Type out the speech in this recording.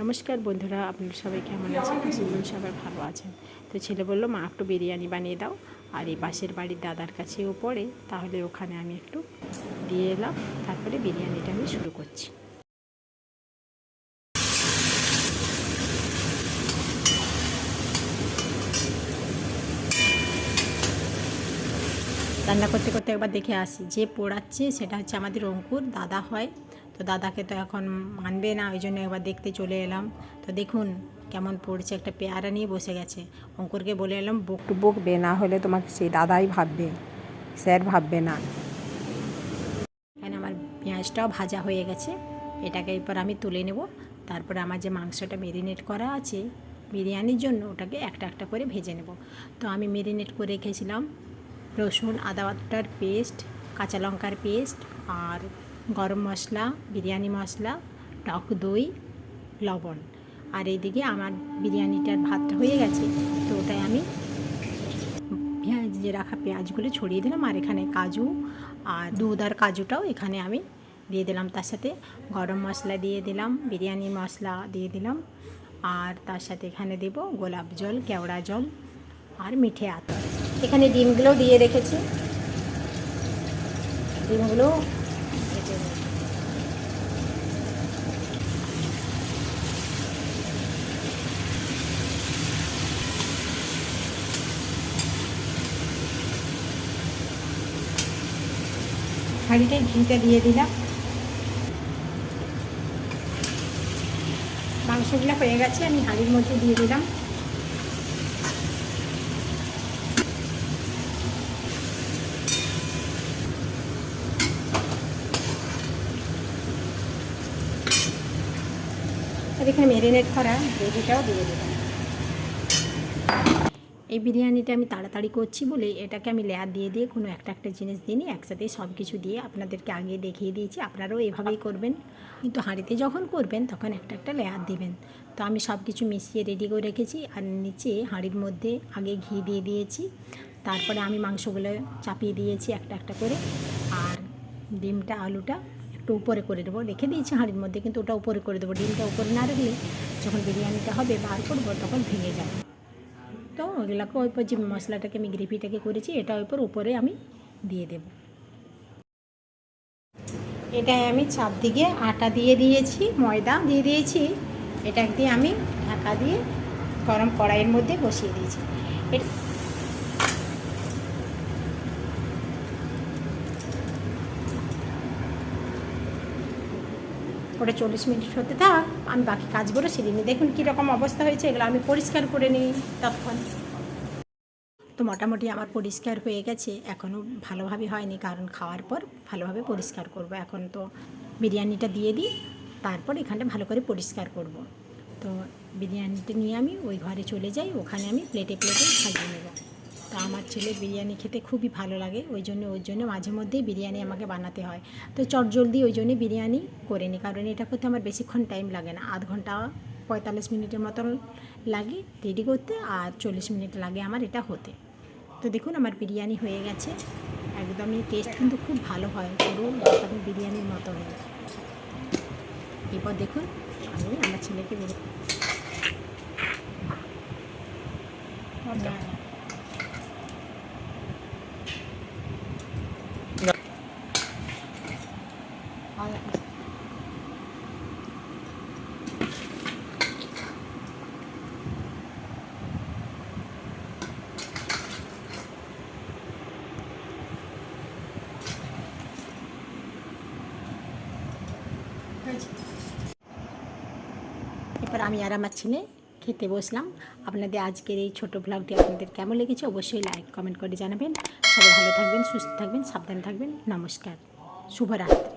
নমস্কার বন্ধুরা, আপনারা সবাই কেমন আছেন? আশা করি সবাই ভালো আছেন। তো ছেলে বললো, মা একটু বিরিয়ানি বানিয়ে দাও। আর এই পাশের বাড়ির দাদার কাছেও পড়ে, তাহলে ওখানে আমি একটু দিয়ে এলাম। তারপরে বিরিয়ানিটা আমি শুরু করছি। রান্না করতে করতে একবার দেখে আসি, যে পোড়াচ্ছে সেটা হচ্ছে আমাদের অঙ্কুর দাদা হয়। তো দাদাকে তো এখন মানবে না, ওই জন্য একবার দেখতে চলে এলাম। তো দেখুন কেমন পড়ছে, একটা পেয়ারা নিয়ে বসে গেছে। অঙ্কুরকে বলে এলাম একটু বকবে, না হলে তোমাকে সেই দাদাই ভাববে, স্যার ভাববে না। এখানে আমার পেঁয়াজটাও ভাজা হয়ে গেছে, এটাকে এরপর আমি তুলে নেব। তারপরে আমার যে মাংসটা মেরিনেট করা আছে বিরিয়ানির জন্য, ওটাকে একটা একটা করে ভেজে নেব। তো আমি মেরিনেট করে রেখেছিলাম রসুন আদা বাটার পেস্ট, কাঁচা লঙ্কার পেস্ট, আর গরম মশলা, বিরিয়ানি মশলা, টক দই, লবণ। আর এইদিকে আমার বিরিয়ানিটার ভাতটা হয়ে গেছে, তো ওটাই আমি ভেজে রাখা পেঁয়াজগুলো ছড়িয়ে দিলাম। আর এখানে কাজু আর দুধ আর কাজুটাও এখানে আমি দিয়ে দিলাম। তার সাথে গরম মশলা দিয়ে দিলাম, বিরিয়ানি মশলা দিয়ে দিলাম। আর তার সাথে এখানে দেব গোলাপ জল, কেওড়া জল আর মিঠে আতর। এখানে ডিমগুলো দিয়ে রেখেছি, ডিমগুলো হাঁড়িতে ঘিটা দিয়ে দিলাম। মাংসগুলো হয়ে গেছে, আমি হাঁড়ির মধ্যে দিয়ে দিলাম। আর এখানে মেরিনেট করা গ্রেভিটাও দিয়ে দিলাম। এই বিরিয়ানিটা আমি তাড়াতাড়ি করছি বলে এটাকে আমি লেয়ার দিয়ে দিয়ে কোনো একটা একটা জিনিস দিইনি, একসাথেই সব কিছু দিয়ে আপনাদেরকে আগে দেখিয়ে দিয়েছি। আপনারাও এভাবেই করবেন, কিন্তু হাঁড়িতে যখন করবেন তখন একটা একটা লেয়ার দেবেন। তো আমি সব কিছু মিশিয়ে রেডি করে রেখেছি। আর নিচে হাঁড়ির মধ্যে আগে ঘি দিয়ে দিয়েছি, তারপরে আমি মাংসগুলো চাপিয়ে দিয়েছি একটা একটা করে। আর ডিমটা আলুটা একটু উপরে করে দেবো, রেখে দিয়েছি হাঁড়ির মধ্যে, কিন্তু ওটা উপরে করে দেবো। ডিমটা উপরে না রাখলে যখন বিরিয়ানিটা হবে বার করবো তখন ভেঙে যাবে। তো ওগুলোকে ওই যে মশলাটাকে আমি গ্রেভিটাকে করেছি এটা ওই উপরে আমি দিয়ে দেব। এটাই আমি চারদিকে আটা দিয়ে দিয়েছি, ময়দা দিয়ে দিয়েছি। এটা দিয়ে আমি ঢাকা দিয়ে গরম কড়াইয়ের মধ্যে বসিয়ে দিয়েছি। ওটা 40 মিনিট হতে থাক, আমি বাকি কাজগুলো সেরে নিই। দেখুন কীরকম অবস্থা হয়েছে, এগুলো আমি পরিষ্কার করে নিই তখন। তো মোটামুটি আমার পরিষ্কার হয়ে গেছে, এখনও ভালোভাবে হয়নি, কারণ খাওয়ার পর ভালোভাবে পরিষ্কার করব। এখন তো বিরিয়ানিটা দিয়ে দিই, তারপর এখানটা ভালো করে পরিষ্কার করব। তো বিরিয়ানিটা নিয়ে আমি ওই ঘরে চলে যাই, ওখানে আমি প্লেটে প্লেটে সাজিয়ে নেব। তো আমার ছেলে বিরিয়ানি খেতে খুবই ভালো লাগে, ওর জন্য মাঝে মধ্যেই বিরিয়ানি আমাকে বানাতে হয়। তো চটজলদি ওই জন্যে বিরিয়ানি করে নিই, কারণ এটা করতে আমার বেশিক্ষণ টাইম লাগে না, আধ ঘন্টা 45 মিনিটের মতন লাগে রেডি করতে, আর 40 মিনিট লাগে আমার এটা হতে। তো দেখুন আমার বিরিয়ানি হয়ে গেছে, একদমই টেস্ট কিন্তু খুব ভালো হয়, পুরো দোকানের বিরিয়ানির মতো হয়। এরপর দেখুন আমি আমার ছেলেকে বেরো এরপর আমি আর আমার ছেলে খেতে বসলাম। আপনাদের আজকের এই ছোটো ব্লগটি আপনাদের কেমন লেগেছে অবশ্যই লাইক কমেন্ট করে জানাবেন। সবাই ভালো থাকবেন, সুস্থ থাকবেন, সাবধানে থাকবেন। নমস্কার, শুভরাত্রি।